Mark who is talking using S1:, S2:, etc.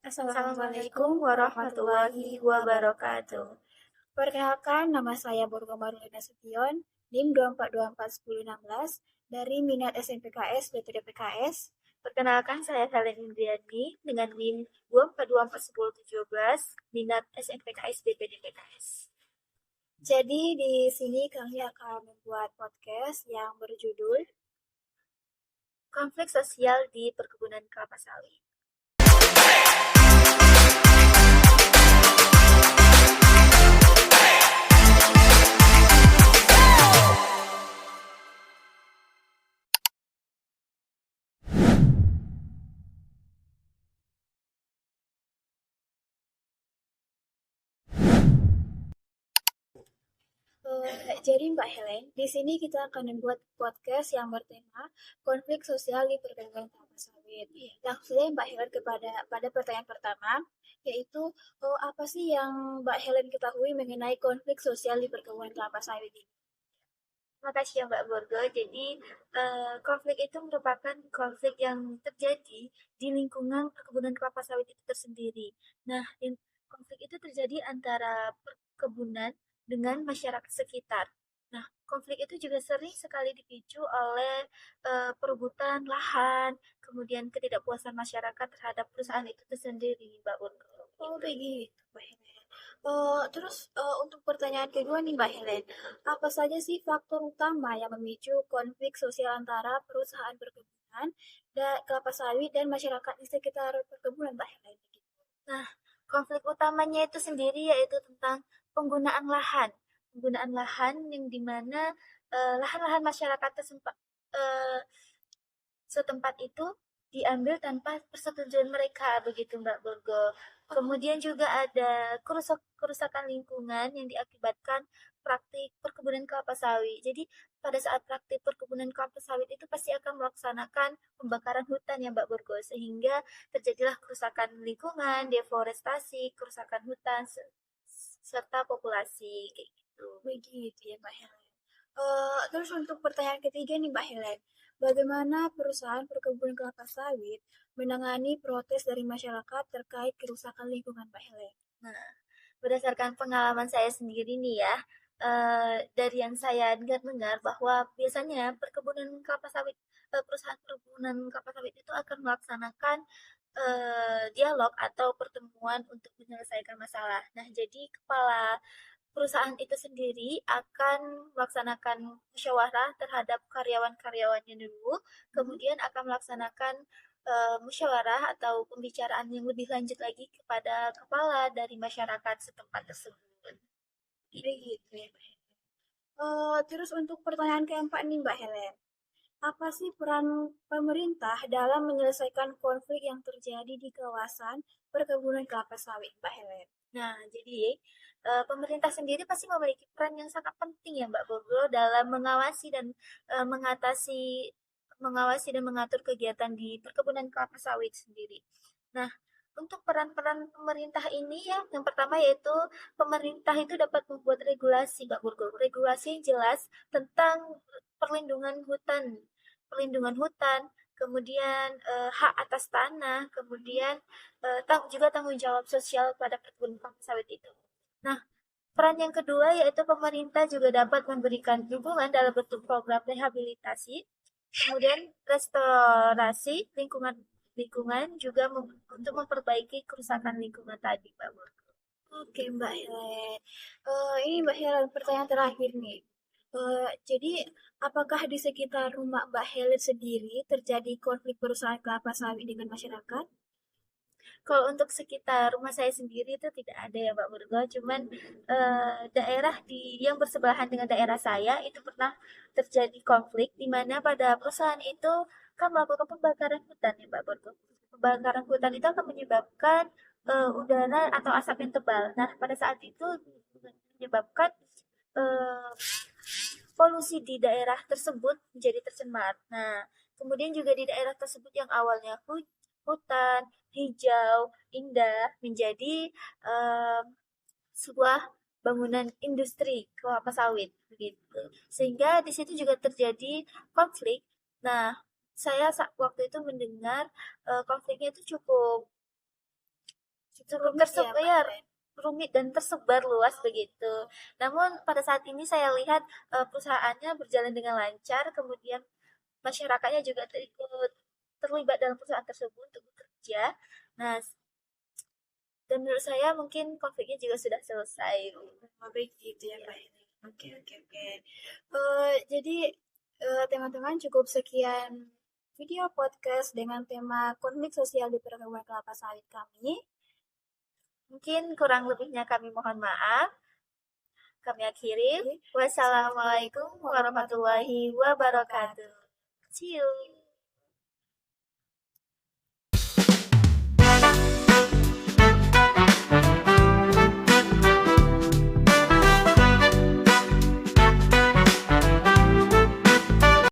S1: Assalamualaikum warahmatullahi wabarakatuh. Perkenalkan, nama saya Borgo Marulina Sution, NIM 2424106 dari Minat SMPKS BPDPKS. Perkenalkan, saya Helen Indriani dengan NIM 2424117, Minat SMPKS BPDPKS. Jadi di sini kami akan membuat podcast yang berjudul Konflik Sosial di Perkebunan Kelapa Sawit. Jadi Mbak Helen, di sini kita akan membuat podcast yang bertema konflik sosial di perkebunan kelapa sawit. Langsung saja Mbak Helen pada pertanyaan pertama, yaitu apa sih yang Mbak Helen ketahui mengenai konflik sosial di perkebunan kelapa sawit ini? Terima kasih ya Mbak Borgo. Jadi konflik itu merupakan konflik yang terjadi di lingkungan perkebunan kelapa sawit itu tersendiri. Nah, konflik itu terjadi antara perkebunan dengan masyarakat sekitar. Nah, konflik itu juga sering sekali dipicu oleh perebutan lahan, kemudian ketidakpuasan masyarakat terhadap perusahaan itu tersendiri, Mbak Borgo. Oh, begitu, Mbak Helen. Untuk pertanyaan kedua nih Mbak Helen, apa saja sih faktor utama yang memicu konflik sosial antara perusahaan perkebunan, kelapa sawit dan masyarakat di sekitar perkebunan Mbak Helen? Nah, konflik utamanya itu sendiri yaitu tentang penggunaan lahan. Penggunaan lahan yang dimana lahan-lahan masyarakat setempat itu diambil tanpa persetujuan mereka, begitu Mbak Borgo. Kemudian juga ada kerusakan lingkungan yang diakibatkan praktik perkebunan kelapa sawit. Jadi pada saat praktik perkebunan kelapa sawit itu pasti akan melaksanakan pembakaran hutan ya Mbak Borgo, sehingga terjadilah kerusakan lingkungan, deforestasi, kerusakan hutan, serta populasi kayak gitu. Begitu ya Mbak Helen. Terus untuk pertanyaan ketiga nih Mbak Helen, bagaimana perusahaan perkebunan kelapa sawit menangani protes dari masyarakat terkait kerusakan lingkungan Mbak Helen? Nah, berdasarkan pengalaman saya sendiri nih ya, dari yang saya dengar bahwa biasanya perusahaan perkebunan kelapa sawit itu akan melaksanakan dialog atau pertemuan untuk menyelesaikan masalah. Nah, jadi kepala perusahaan itu sendiri akan melaksanakan musyawarah terhadap karyawan-karyawannya dulu, kemudian akan melaksanakan musyawarah atau pembicaraan yang lebih lanjut lagi kepada kepala dari masyarakat setempat tersebut. Begitu ya, Mbak. Terus untuk pertanyaan keempat nih, Mbak Helen. Apa sih peran pemerintah dalam menyelesaikan konflik yang terjadi di kawasan perkebunan kelapa sawit, Mbak Helen? Nah, jadi pemerintah sendiri pasti memiliki peran yang sangat penting ya Mbak Bogo dalam mengatasi mengawasi dan mengatur kegiatan di perkebunan kelapa sawit sendiri. Nah, untuk peran-peran pemerintah ini ya, yang pertama yaitu pemerintah itu dapat membuat regulasi, Mbak Burgo. Regulasi yang jelas tentang perlindungan hutan, kemudian hak atas tanah, kemudian juga tanggung jawab sosial pada perkebunan kelapa sawit itu. Nah, peran yang kedua yaitu pemerintah juga dapat memberikan dukungan dalam bentuk program rehabilitasi, kemudian restorasi lingkungan juga untuk memperbaiki kerusakan lingkungan tadi, Mbak Burgo. Oke, Mbak Helen. Ini Mbak Helen, pertanyaan terakhir nih. Jadi, apakah di sekitar rumah Mbak Helen sendiri terjadi konflik perusahaan kelapa sawit dengan masyarakat? Kalau untuk sekitar rumah saya sendiri itu tidak ada ya Mbak Burgo, cuman daerah yang bersebelahan dengan daerah saya itu pernah terjadi konflik di mana pada perusahaan itu kan melakukan pembakaran hutan ya Mbak Burgo. Pembakaran hutan itu akan menyebabkan udara atau asap yang tebal. Nah, pada saat itu menyebabkan eh, polusi di daerah tersebut menjadi tercemar. Nah, kemudian juga di daerah tersebut yang awalnya hutan, hijau, indah, menjadi sebuah bangunan industri kelapa sawit begitu. Sehingga di situ juga terjadi konflik. Nah, saya waktu itu mendengar konfliknya itu cukup cukup
S2: Rumit ya,
S1: tersebar,
S2: Mbak.
S1: rumit dan tersebar luas begitu. Namun pada saat ini saya lihat perusahaannya berjalan dengan lancar, kemudian masyarakatnya juga ikut terlibat dalam perusahaan tersebut untuk bekerja. Nah, dan menurut saya mungkin konfliknya juga sudah selesai.
S2: Oh, baik gitu ya, Mbak. Oke, oke, oke. Jadi, teman-teman cukup sekian video podcast dengan tema konflik sosial di perkebunan kelapa sawit kami.
S1: Mungkin kurang lebihnya kami mohon maaf. Kami akhiri. Wassalamualaikum warahmatullahi wabarakatuh. See you.